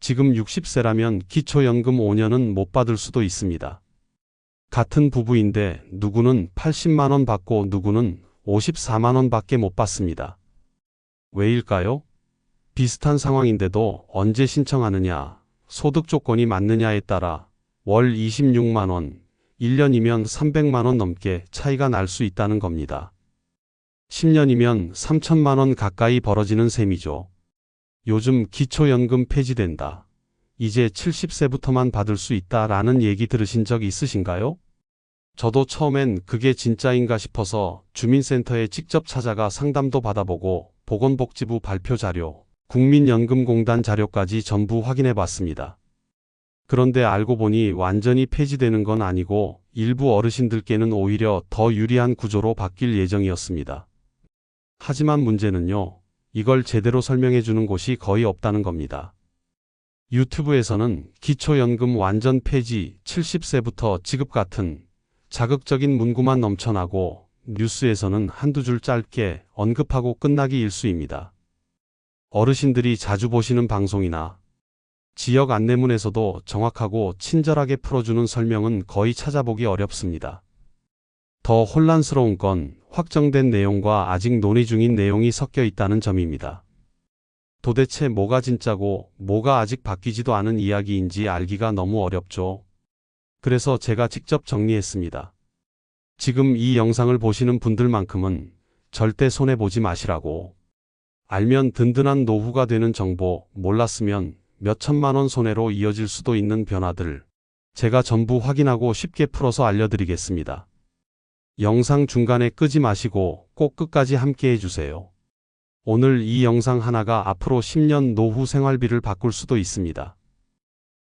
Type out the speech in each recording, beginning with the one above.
지금 60세라면 기초연금 5년은 못 받을 수도 있습니다. 같은 부부인데 누구는 80만 원 받고 누구는 54만 원 밖에 못 받습니다. 왜일까요? 비슷한 상황인데도 언제 신청하느냐, 소득 조건이 맞느냐에 따라 월 26만 원, 1년이면 300만 원 넘게 차이가 날 수 있다는 겁니다. 10년이면 3천만 원 가까이 벌어지는 셈이죠. 요즘 기초연금 폐지된다. 이제 70세부터만 받을 수 있다라는 얘기 들으신 적 있으신가요? 저도 처음엔 그게 진짜인가 싶어서 주민센터에 직접 찾아가 상담도 받아보고 보건복지부 발표 자료, 국민연금공단 자료까지 전부 확인해 봤습니다. 그런데 알고 보니 완전히 폐지되는 건 아니고 일부 어르신들께는 오히려 더 유리한 구조로 바뀔 예정이었습니다. 하지만 문제는요, 이걸 제대로 설명해 주는 곳이 거의 없다는 겁니다. 유튜브에서는 기초연금 완전 폐지 70세부터 지급 같은 자극적인 문구만 넘쳐나고 뉴스에서는 한두 줄 짧게 언급하고 끝나기 일쑤입니다. 어르신들이 자주 보시는 방송이나 지역 안내문에서도 정확하고 친절하게 풀어주는 설명은 거의 찾아보기 어렵습니다. 더 혼란스러운 건 확정된 내용과 아직 논의 중인 내용이 섞여 있다는 점입니다. 도대체 뭐가 진짜고 뭐가 아직 바뀌지도 않은 이야기인지 알기가 너무 어렵죠. 그래서 제가 직접 정리했습니다. 지금 이 영상을 보시는 분들만큼은 절대 손해보지 마시라고. 알면 든든한 노후가 되는 정보, 몰랐으면 몇천만 원 손해로 이어질 수도 있는 변화들, 제가 전부 확인하고 쉽게 풀어서 알려드리겠습니다. 영상 중간에 끄지 마시고 꼭 끝까지 함께 해주세요. 오늘 이 영상 하나가 앞으로 10년 노후 생활비를 바꿀 수도 있습니다.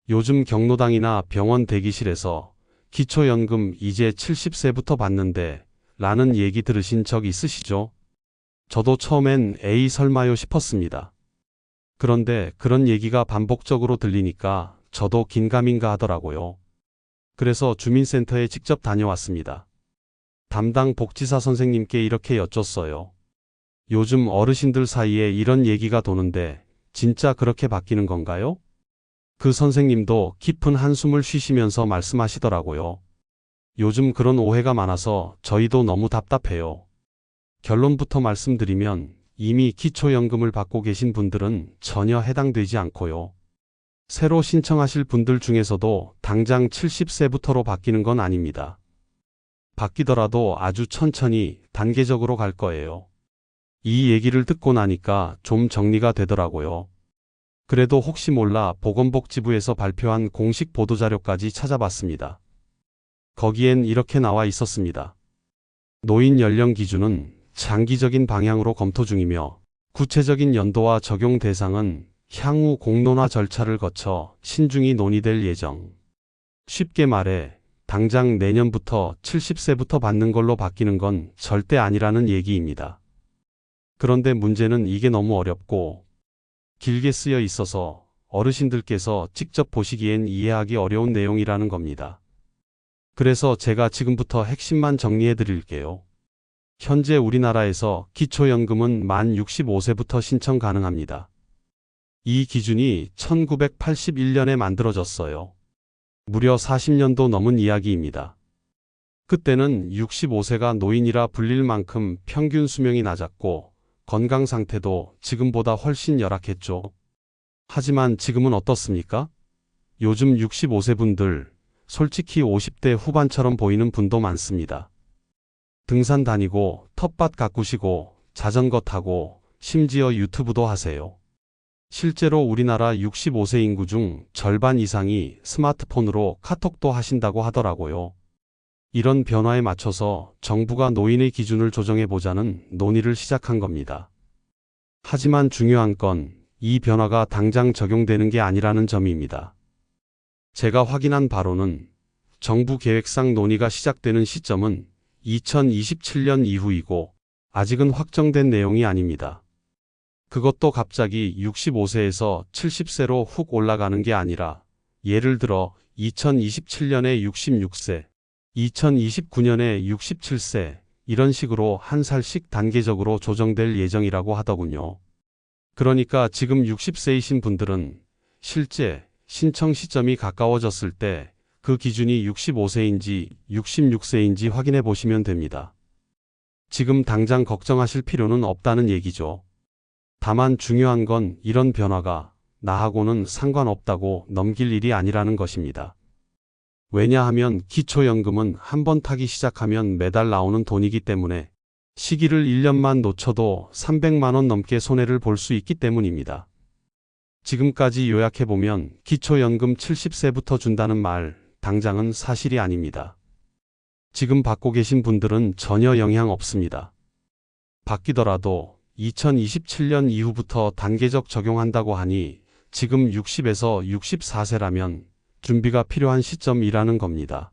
요즘 경로당이나 병원 대기실에서 기초연금 이제 70세부터 받는데 라는 얘기 들으신 적 있으시죠? 저도 처음엔 에이 설마요 싶었습니다. 그런데 그런 얘기가 반복적으로 들리니까 저도 긴가민가 하더라고요. 그래서 주민센터에 직접 다녀왔습니다. 담당 복지사 선생님께 이렇게 여쭸어요. 요즘 어르신들 사이에 이런 얘기가 도는데 진짜 그렇게 바뀌는 건가요? 그 선생님도 깊은 한숨을 쉬시면서 말씀하시더라고요. 요즘 그런 오해가 많아서 저희도 너무 답답해요. 결론부터 말씀드리면 이미 기초연금을 받고 계신 분들은 전혀 해당되지 않고요. 새로 신청하실 분들 중에서도 당장 70세부터로 바뀌는 건 아닙니다. 바뀌더라도 아주 천천히 단계적으로 갈 거예요. 이 얘기를 듣고 나니까 좀 정리가 되더라고요. 그래도 혹시 몰라 보건복지부에서 발표한 공식 보도자료까지 찾아봤습니다. 거기엔 이렇게 나와 있었습니다. 노인 연령 기준은 장기적인 방향으로 검토 중이며 구체적인 연도와 적용 대상은 향후 공론화 절차를 거쳐 신중히 논의될 예정. 쉽게 말해 당장 내년부터 70세부터 받는 걸로 바뀌는 건 절대 아니라는 얘기입니다. 그런데 문제는 이게 너무 어렵고 길게 쓰여 있어서 어르신들께서 직접 보시기엔 이해하기 어려운 내용이라는 겁니다. 그래서 제가 지금부터 핵심만 정리해 드릴게요. 현재 우리나라에서 기초연금은 만 65세부터 신청 가능합니다. 이 기준이 1981년에 만들어졌어요. 무려 40년도 넘은 이야기입니다. 그때는 65세가 노인이라 불릴 만큼 평균 수명이 낮았고 건강 상태도 지금보다 훨씬 열악했죠. 하지만 지금은 어떻습니까? 요즘 65세 분들, 솔직히 50대 후반처럼 보이는 분도 많습니다. 등산 다니고 텃밭 가꾸시고 자전거 타고 심지어 유튜브도 하세요. 실제로 우리나라 65세 인구 중 절반 이상이 스마트폰으로 카톡도 하신다고 하더라고요. 이런 변화에 맞춰서 정부가 노인의 기준을 조정해보자는 논의를 시작한 겁니다. 하지만 중요한 건 이 변화가 당장 적용되는 게 아니라는 점입니다. 제가 확인한 바로는 정부 계획상 논의가 시작되는 시점은 2027년 이후이고 아직은 확정된 내용이 아닙니다. 그것도 갑자기 65세에서 70세로 훅 올라가는 게 아니라 예를 들어 2027년에 66세, 2029년에 67세 이런 식으로 한 살씩 단계적으로 조정될 예정이라고 하더군요. 그러니까 지금 60세이신 분들은 실제 신청 시점이 가까워졌을 때 그 기준이 65세인지 66세인지 확인해 보시면 됩니다. 지금 당장 걱정하실 필요는 없다는 얘기죠. 다만 중요한 건 이런 변화가 나하고는 상관없다고 넘길 일이 아니라는 것입니다. 왜냐하면 기초연금은 한번 타기 시작하면 매달 나오는 돈이기 때문에 시기를 1년만 놓쳐도 300만 원 넘게 손해를 볼 수 있기 때문입니다. 지금까지 요약해보면 기초연금 70세부터 준다는 말, 당장은 사실이 아닙니다. 지금 받고 계신 분들은 전혀 영향 없습니다. 바뀌더라도 2027년 이후부터 단계적 적용한다고 하니 지금 60에서 64세라면 준비가 필요한 시점이라는 겁니다.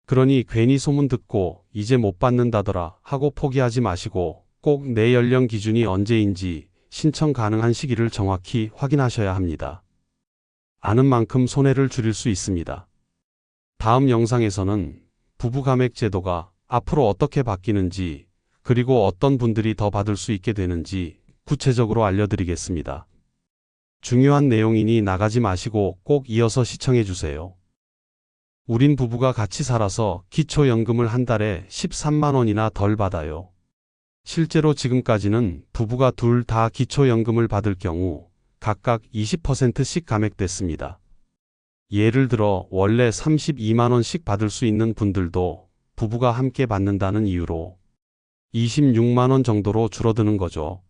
그러니 괜히 소문 듣고 이제 못 받는다더라 하고 포기하지 마시고 꼭 내 연령 기준이 언제인지 신청 가능한 시기를 정확히 확인하셔야 합니다. 아는 만큼 손해를 줄일 수 있습니다. 다음 영상에서는 부부감액 제도가 앞으로 어떻게 바뀌는지 그리고 어떤 분들이 더 받을 수 있게 되는지 구체적으로 알려드리겠습니다. 중요한 내용이니 나가지 마시고 꼭 이어서 시청해 주세요. 우린 부부가 같이 살아서 기초연금을 한 달에 13만 원이나 덜 받아요. 실제로 지금까지는 부부가 둘 다 기초연금을 받을 경우 각각 20%씩 감액됐습니다. 예를 들어 원래 32만 원씩 받을 수 있는 분들도 부부가 함께 받는다는 이유로 26만 원 정도로 줄어드는 거죠.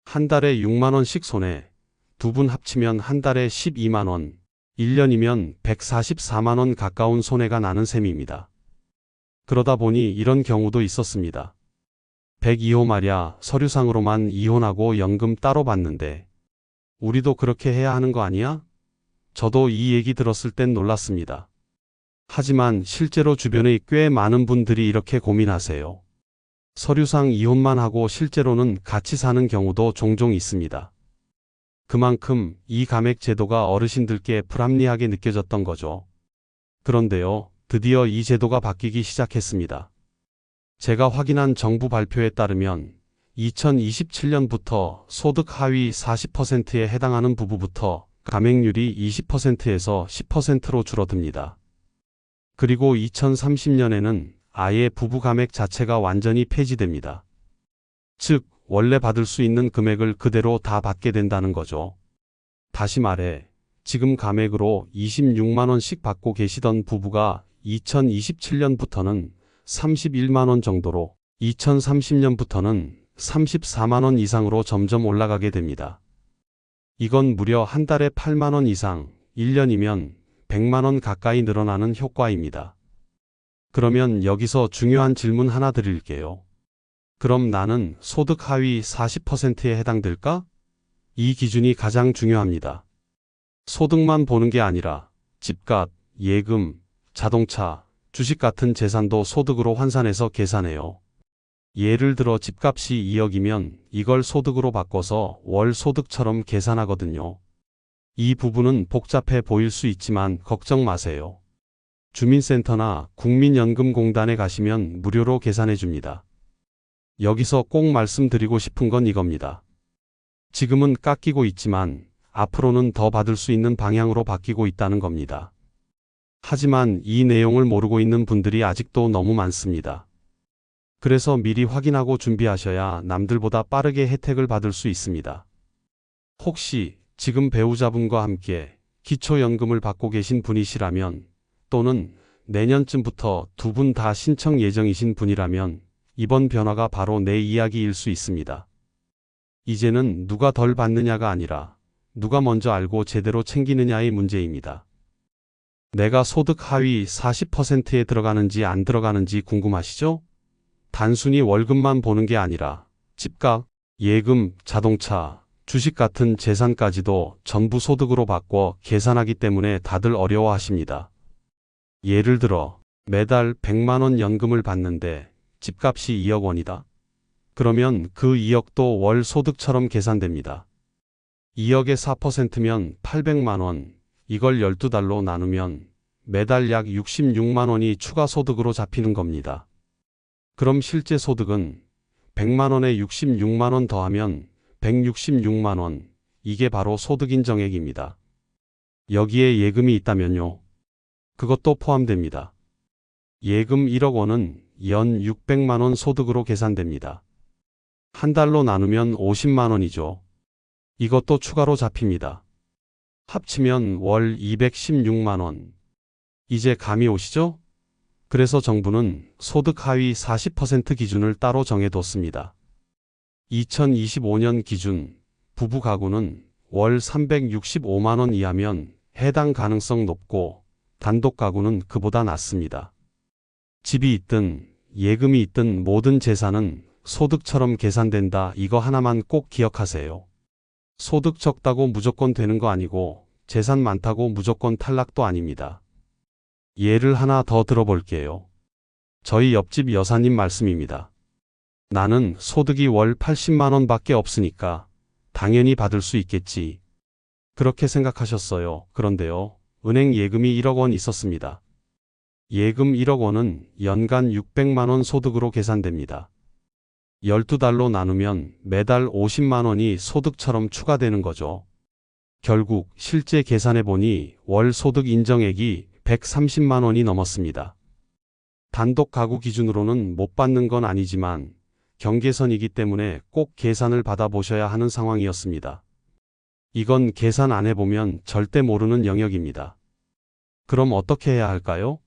한 달에 6만 원씩 손해, 두 분 합치면 한 달에 12만 원, 1년이면 144만 원 가까운 손해가 나는 셈입니다. 그러다 보니 이런 경우도 있었습니다. 102호 말야 서류상으로만 이혼하고 연금 따로 받는데 우리도 그렇게 해야 하는 거 아니야? 저도 이 얘기 들었을 땐 놀랐습니다. 하지만 실제로 주변에 꽤 많은 분들이 이렇게 고민하세요. 서류상 이혼만 하고 실제로는 같이 사는 경우도 종종 있습니다. 그만큼 이 감액 제도가 어르신들께 불합리하게 느껴졌던 거죠. 그런데요, 드디어 이 제도가 바뀌기 시작했습니다. 제가 확인한 정부 발표에 따르면 2027년부터 소득 하위 40%에 해당하는 부부부터 감액률이 20%에서 10%로 줄어듭니다. 그리고 2030년에는 아예 부부 감액 자체가 완전히 폐지됩니다. 즉, 원래 받을 수 있는 금액을 그대로 다 받게 된다는 거죠. 다시 말해, 지금 감액으로 26만 원씩 받고 계시던 부부가 2027년부터는 31만 원 정도로, 2030년부터는 34만 원 이상으로 점점 올라가게 됩니다. 이건 무려 한 달에 8만 원 이상, 1년이면 100만 원 가까이 늘어나는 효과입니다. 그러면 여기서 중요한 질문 하나 드릴게요. 그럼 나는 소득 하위 40%에 해당될까? 이 기준이 가장 중요합니다. 소득만 보는 게 아니라 집값, 예금, 자동차, 주식 같은 재산도 소득으로 환산해서 계산해요. 예를 들어 집값이 2억이면 이걸 소득으로 바꿔서 월 소득처럼 계산하거든요. 이 부분은 복잡해 보일 수 있지만 걱정 마세요. 주민센터나 국민연금공단에 가시면 무료로 계산해 줍니다. 여기서 꼭 말씀드리고 싶은 건 이겁니다. 지금은 깎이고 있지만 앞으로는 더 받을 수 있는 방향으로 바뀌고 있다는 겁니다. 하지만 이 내용을 모르고 있는 분들이 아직도 너무 많습니다. 그래서 미리 확인하고 준비하셔야 남들보다 빠르게 혜택을 받을 수 있습니다. 혹시 지금 배우자분과 함께 기초연금을 받고 계신 분이시라면 또는 내년쯤부터 두 분 다 신청 예정이신 분이라면 이번 변화가 바로 내 이야기일 수 있습니다. 이제는 누가 덜 받느냐가 아니라 누가 먼저 알고 제대로 챙기느냐의 문제입니다. 내가 소득 하위 40%에 들어가는지 안 들어가는지 궁금하시죠? 단순히 월급만 보는 게 아니라 집값, 예금, 자동차, 주식 같은 재산까지도 전부 소득으로 바꿔 계산하기 때문에 다들 어려워하십니다. 예를 들어 매달 100만 원 연금을 받는데 집값이 2억 원이다. 그러면 그 2억도 월 소득처럼 계산됩니다. 2억의 4%면 800만 원, 이걸 12달로 나누면 매달 약 66만 원이 추가 소득으로 잡히는 겁니다. 그럼 실제 소득은 100만 원에 66만 원 더하면 166만 원, 이게 바로 소득 인정액입니다. 여기에 예금이 있다면요. 그것도 포함됩니다. 예금 1억 원은 연 600만 원 소득으로 계산됩니다. 한 달로 나누면 50만 원이죠. 이것도 추가로 잡힙니다. 합치면 월 216만 원. 이제 감이 오시죠? 그래서 정부는 소득 하위 40% 기준을 따로 정해뒀습니다. 2025년 기준 부부 가구는 월 365만 원 이하면 해당 가능성 높고 단독 가구는 그보다 낮습니다. 집이 있든 예금이 있든 모든 재산은 소득처럼 계산된다. 이거 하나만 꼭 기억하세요. 소득 적다고 무조건 되는 거 아니고 재산 많다고 무조건 탈락도 아닙니다. 예를 하나 더 들어볼게요. 저희 옆집 여사님 말씀입니다. 나는 소득이 월 80만 원밖에 없으니까 당연히 받을 수 있겠지. 그렇게 생각하셨어요. 그런데요. 은행 예금이 1억 원 있었습니다. 예금 1억 원은 연간 600만 원 소득으로 계산됩니다. 12달로 나누면 매달 50만 원이 소득처럼 추가되는 거죠. 결국 실제 계산해 보니 월 소득 인정액이 130만 원이 넘었습니다. 단독 가구 기준으로는 못 받는 건 아니지만 경계선이기 때문에 꼭 계산을 받아보셔야 하는 상황이었습니다. 이건 계산 안 해보면 절대 모르는 영역입니다. 그럼 어떻게 해야 할까요?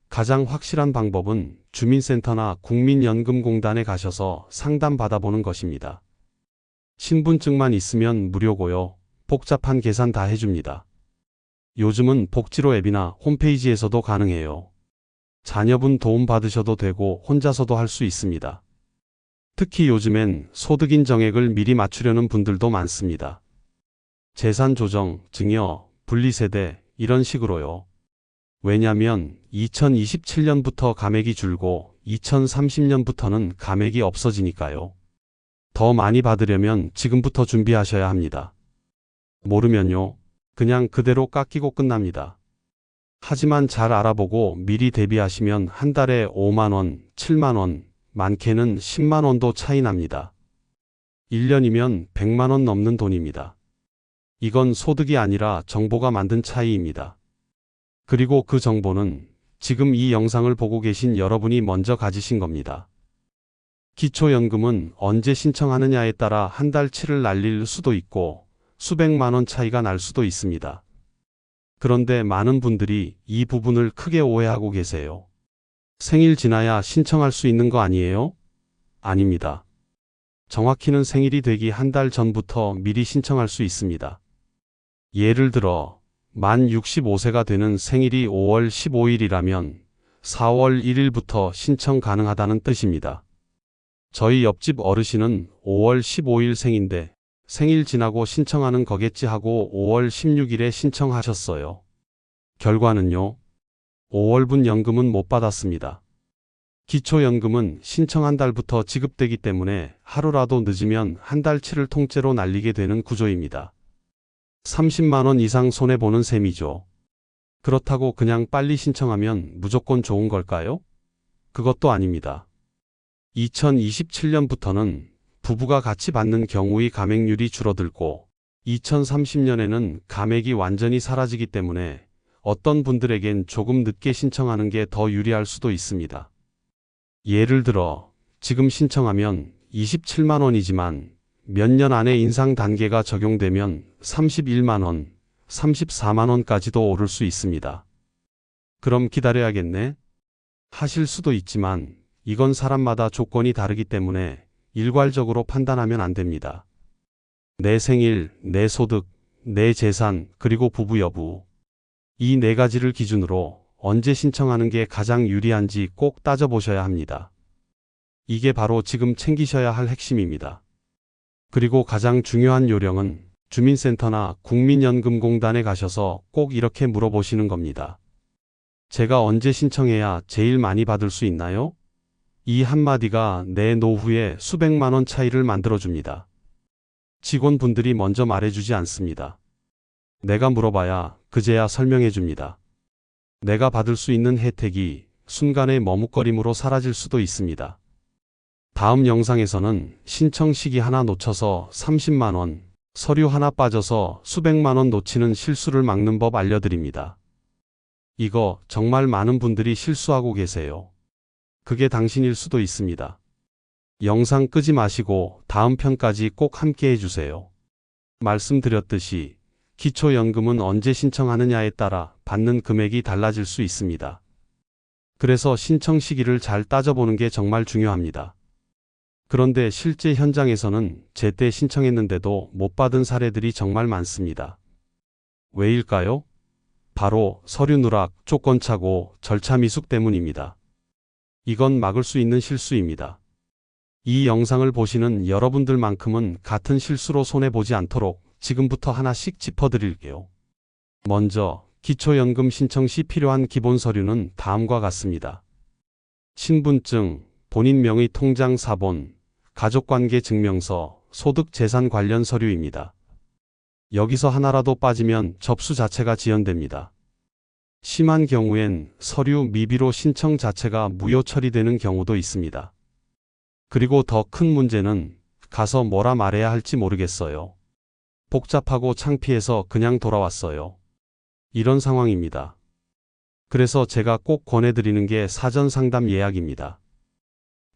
가장 확실한 방법은 주민센터나 국민연금공단에 가셔서 상담 받아보는 것입니다. 신분증만 있으면 무료고요. 복잡한 계산 다 해줍니다. 요즘은 복지로 앱이나 홈페이지에서도 가능해요. 자녀분 도움 받으셔도 되고 혼자서도 할 수 있습니다. 특히 요즘엔 소득 인정액을 미리 맞추려는 분들도 많습니다. 재산 조정, 증여, 분리세대 이런 식으로요. 왜냐면 2027년부터 감액이 줄고 2030년부터는 감액이 없어지니까요. 더 많이 받으려면 지금부터 준비하셔야 합니다. 모르면요. 그냥 그대로 깎이고 끝납니다. 하지만 잘 알아보고 미리 대비하시면 한 달에 5만 원, 7만 원, 많게는 10만 원도 차이 납니다. 1년이면 100만 원 넘는 돈입니다. 이건 소득이 아니라 정보가 만든 차이입니다. 그리고 그 정보는 지금 이 영상을 보고 계신 여러분이 먼저 가지신 겁니다. 기초연금은 언제 신청하느냐에 따라 한 달치를 날릴 수도 있고 수백만 원 차이가 날 수도 있습니다. 그런데 많은 분들이 이 부분을 크게 오해하고 계세요. 생일 지나야 신청할 수 있는 거 아니에요? 아닙니다. 정확히는 생일이 되기 한 달 전부터 미리 신청할 수 있습니다. 예를 들어 만 65세가 되는 생일이 5월 15일이라면 4월 1일부터 신청 가능하다는 뜻입니다. 저희 옆집 어르신은 5월 15일 생인데 생일 지나고 신청하는 거겠지 하고 5월 16일에 신청하셨어요. 결과는요. 5월분 연금은 못 받았습니다. 기초연금은 신청 한 달부터 지급되기 때문에 하루라도 늦으면 한 달치를 통째로 날리게 되는 구조입니다. 30만 원 이상 손해보는 셈이죠. 그렇다고 그냥 빨리 신청하면 무조건 좋은 걸까요? 그것도 아닙니다. 2027년부터는 부부가 같이 받는 경우의 감액률이 줄어들고 2030년에는 감액이 완전히 사라지기 때문에 어떤 분들에겐 조금 늦게 신청하는 게 더 유리할 수도 있습니다. 예를 들어 지금 신청하면 27만 원이지만 몇 년 안에 인상 단계가 적용되면 31만 원, 34만 원까지도 오를 수 있습니다. 그럼 기다려야겠네? 하실 수도 있지만 이건 사람마다 조건이 다르기 때문에 일괄적으로 판단하면 안 됩니다. 내 생일, 내 소득, 내 재산, 그리고 부부 여부. 이 네 가지를 기준으로 언제 신청하는 게 가장 유리한지 꼭 따져보셔야 합니다. 이게 바로 지금 챙기셔야 할 핵심입니다. 그리고 가장 중요한 요령은 주민센터나 국민연금공단에 가셔서 꼭 이렇게 물어보시는 겁니다. 제가 언제 신청해야 제일 많이 받을 수 있나요? 이 한마디가 내 노후에 수백만 원 차이를 만들어줍니다. 직원분들이 먼저 말해주지 않습니다. 내가 물어봐야 그제야 설명해줍니다. 내가 받을 수 있는 혜택이 순간의 머뭇거림으로 사라질 수도 있습니다. 다음 영상에서는 신청 시기 하나 놓쳐서 30만 원, 서류 하나 빠져서 수백만 원 놓치는 실수를 막는 법 알려드립니다. 이거 정말 많은 분들이 실수하고 계세요. 그게 당신일 수도 있습니다. 영상 끄지 마시고 다음 편까지 꼭 함께 해주세요. 말씀드렸듯이 기초연금은 언제 신청하느냐에 따라 받는 금액이 달라질 수 있습니다. 그래서 신청 시기를 잘 따져보는 게 정말 중요합니다. 그런데 실제 현장에서는 제때 신청했는데도 못 받은 사례들이 정말 많습니다. 왜일까요? 바로 서류 누락, 조건 착오, 절차 미숙 때문입니다. 이건 막을 수 있는 실수입니다. 이 영상을 보시는 여러분들만큼은 같은 실수로 손해보지 않도록 지금부터 하나씩 짚어드릴게요. 먼저 기초연금 신청 시 필요한 기본 서류는 다음과 같습니다. 신분증, 본인 명의 통장 사본, 가족관계 증명서, 소득 재산 관련 서류입니다. 여기서 하나라도 빠지면 접수 자체가 지연됩니다. 심한 경우엔 서류 미비로 신청 자체가 무효 처리되는 경우도 있습니다. 그리고 더 큰 문제는 가서 뭐라 말해야 할지 모르겠어요. 복잡하고 창피해서 그냥 돌아왔어요. 이런 상황입니다. 그래서 제가 꼭 권해드리는 게 사전 상담 예약입니다.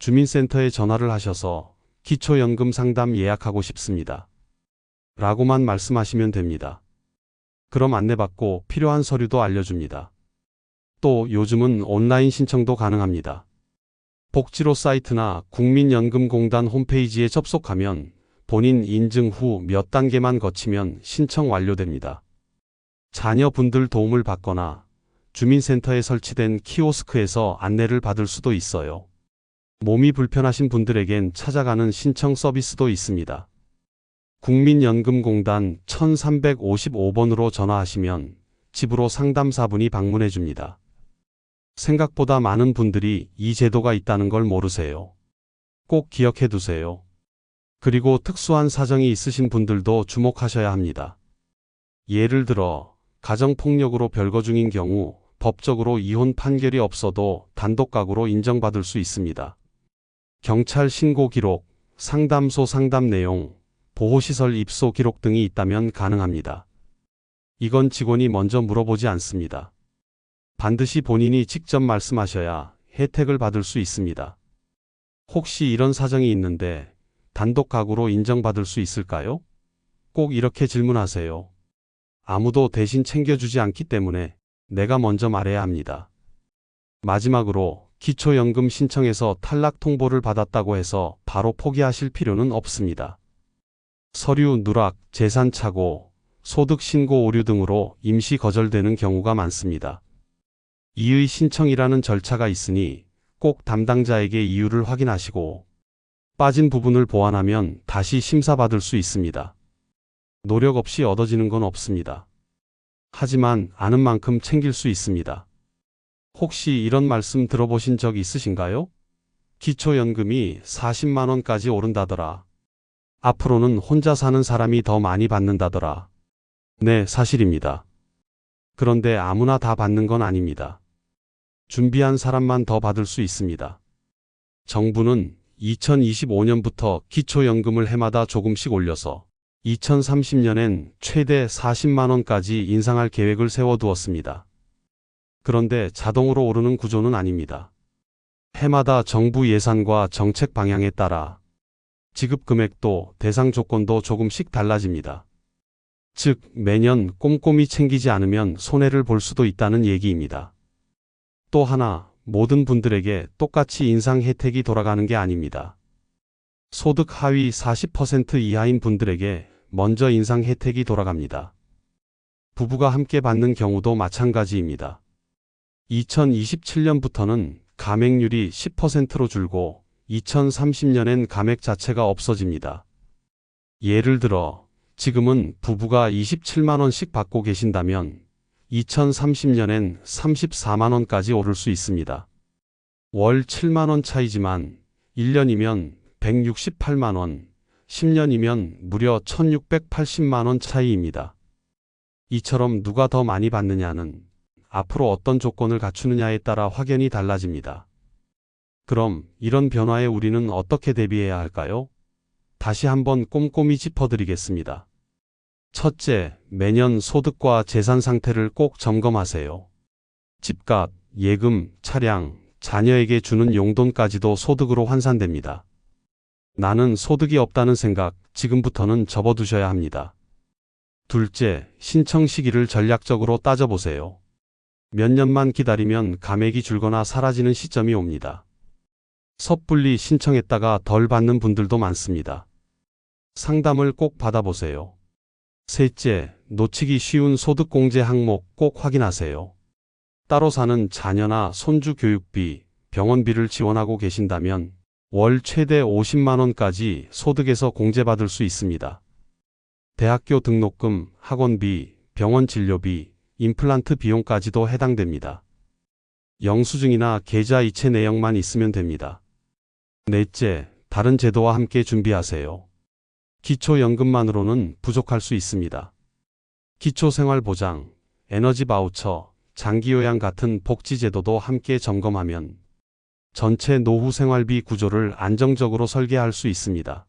주민센터에 전화를 하셔서 기초연금 상담 예약하고 싶습니다. 라고만 말씀하시면 됩니다. 그럼 안내받고 필요한 서류도 알려줍니다. 또 요즘은 온라인 신청도 가능합니다. 복지로 사이트나 국민연금공단 홈페이지에 접속하면 본인 인증 후 몇 단계만 거치면 신청 완료됩니다. 자녀분들 도움을 받거나 주민센터에 설치된 키오스크에서 안내를 받을 수도 있어요. 몸이 불편하신 분들에겐 찾아가는 신청 서비스도 있습니다. 국민연금공단 1355번으로 전화하시면 집으로 상담사분이 방문해 줍니다. 생각보다 많은 분들이 이 제도가 있다는 걸 모르세요. 꼭 기억해 두세요. 그리고 특수한 사정이 있으신 분들도 주목하셔야 합니다. 예를 들어 가정폭력으로 별거 중인 경우 법적으로 이혼 판결이 없어도 단독가구로 인정받을 수 있습니다. 경찰 신고 기록, 상담소 상담 내용, 보호시설 입소 기록 등이 있다면 가능합니다. 이건 직원이 먼저 물어보지 않습니다. 반드시 본인이 직접 말씀하셔야 혜택을 받을 수 있습니다. 혹시 이런 사정이 있는데 단독 가구로 인정받을 수 있을까요? 꼭 이렇게 질문하세요. 아무도 대신 챙겨주지 않기 때문에 내가 먼저 말해야 합니다. 마지막으로 기초연금 신청에서 탈락 통보를 받았다고 해서 바로 포기하실 필요는 없습니다. 서류 누락, 재산 착오, 소득 신고 오류 등으로 임시 거절되는 경우가 많습니다. 이의 신청이라는 절차가 있으니 꼭 담당자에게 이유를 확인하시고 빠진 부분을 보완하면 다시 심사받을 수 있습니다. 노력 없이 얻어지는 건 없습니다. 하지만 아는 만큼 챙길 수 있습니다. 혹시 이런 말씀 들어보신 적 있으신가요? 기초연금이 40만 원까지 오른다더라. 앞으로는 혼자 사는 사람이 더 많이 받는다더라. 네, 사실입니다. 그런데 아무나 다 받는 건 아닙니다. 준비한 사람만 더 받을 수 있습니다. 정부는 2025년부터 기초연금을 해마다 조금씩 올려서 2030년엔 최대 40만 원까지 인상할 계획을 세워두었습니다. 그런데 자동으로 오르는 구조는 아닙니다. 해마다 정부 예산과 정책 방향에 따라 지급 금액도 대상 조건도 조금씩 달라집니다. 즉, 매년 꼼꼼히 챙기지 않으면 손해를 볼 수도 있다는 얘기입니다. 또 하나, 모든 분들에게 똑같이 인상 혜택이 돌아가는 게 아닙니다. 소득 하위 40% 이하인 분들에게 먼저 인상 혜택이 돌아갑니다. 부부가 함께 받는 경우도 마찬가지입니다. 2027년부터는 감액률이 10%로 줄고 2030년엔 감액 자체가 없어집니다. 예를 들어 지금은 부부가 27만 원씩 받고 계신다면 2030년엔 34만 원까지 오를 수 있습니다. 월 7만 원 차이지만 1년이면 168만 원, 10년이면 무려 1680만 원 차이입니다. 이처럼 누가 더 많이 받느냐는 앞으로 어떤 조건을 갖추느냐에 따라 확연히 달라집니다. 그럼 이런 변화에 우리는 어떻게 대비해야 할까요? 다시 한번 꼼꼼히 짚어드리겠습니다. 첫째, 매년 소득과 재산 상태를 꼭 점검하세요. 집값, 예금, 차량, 자녀에게 주는 용돈까지도 소득으로 환산됩니다. 나는 소득이 없다는 생각, 지금부터는 접어두셔야 합니다. 둘째, 신청 시기를 전략적으로 따져보세요. 몇 년만 기다리면 감액이 줄거나 사라지는 시점이 옵니다. 섣불리 신청했다가 덜 받는 분들도 많습니다. 상담을 꼭 받아보세요. 셋째, 놓치기 쉬운 소득공제 항목 꼭 확인하세요. 따로 사는 자녀나 손주 교육비, 병원비를 지원하고 계신다면 월 최대 50만 원까지 소득에서 공제받을 수 있습니다. 대학교 등록금, 학원비, 병원 진료비, 임플란트 비용까지도 해당됩니다. 영수증이나 계좌 이체 내역만 있으면 됩니다. 넷째, 다른 제도와 함께 준비하세요. 기초연금만으로는 부족할 수 있습니다. 기초생활보장, 에너지 바우처, 장기요양 같은 복지제도도 함께 점검하면 전체 노후 생활비 구조를 안정적으로 설계할 수 있습니다.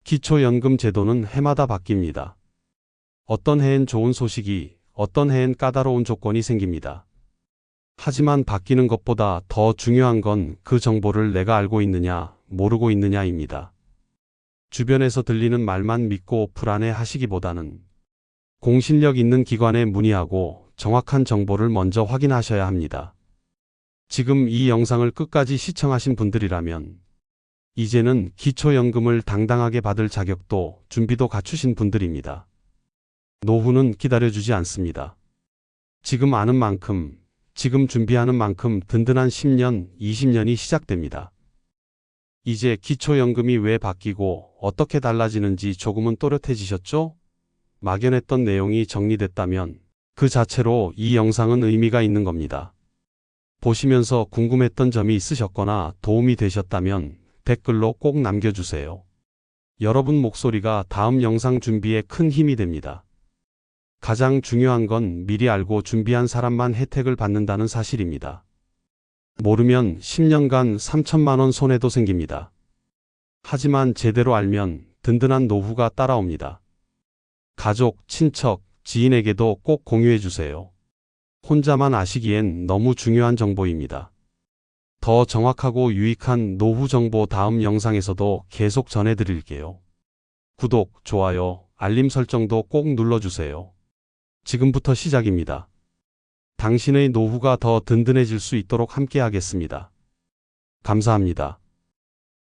기초연금 제도는 해마다 바뀝니다. 어떤 해엔 좋은 소식이, 어떤 해엔 까다로운 조건이 생깁니다. 하지만 바뀌는 것보다 더 중요한 건 그 정보를 내가 알고 있느냐, 모르고 있느냐입니다. 주변에서 들리는 말만 믿고 불안해 하시기보다는 공신력 있는 기관에 문의하고 정확한 정보를 먼저 확인하셔야 합니다. 지금 이 영상을 끝까지 시청하신 분들이라면 이제는 기초연금을 당당하게 받을 자격도 준비도 갖추신 분들입니다. 노후는 기다려주지 않습니다. 지금 아는 만큼, 지금 준비하는 만큼 든든한 10년, 20년이 시작됩니다. 이제 기초연금이 왜 바뀌고 어떻게 달라지는지 조금은 또렷해지셨죠? 막연했던 내용이 정리됐다면 그 자체로 이 영상은 의미가 있는 겁니다. 보시면서 궁금했던 점이 있으셨거나 도움이 되셨다면 댓글로 꼭 남겨주세요. 여러분 목소리가 다음 영상 준비에 큰 힘이 됩니다. 가장 중요한 건 미리 알고 준비한 사람만 혜택을 받는다는 사실입니다. 모르면 10년간 3천만 원 손해도 생깁니다. 하지만 제대로 알면 든든한 노후가 따라옵니다. 가족, 친척, 지인에게도 꼭 공유해 주세요. 혼자만 아시기엔 너무 중요한 정보입니다. 더 정확하고 유익한 노후 정보 다음 영상에서도 계속 전해드릴게요. 구독, 좋아요, 알림 설정도 꼭 눌러주세요. 지금부터 시작입니다. 당신의 노후가 더 든든해질 수 있도록 함께하겠습니다. 감사합니다.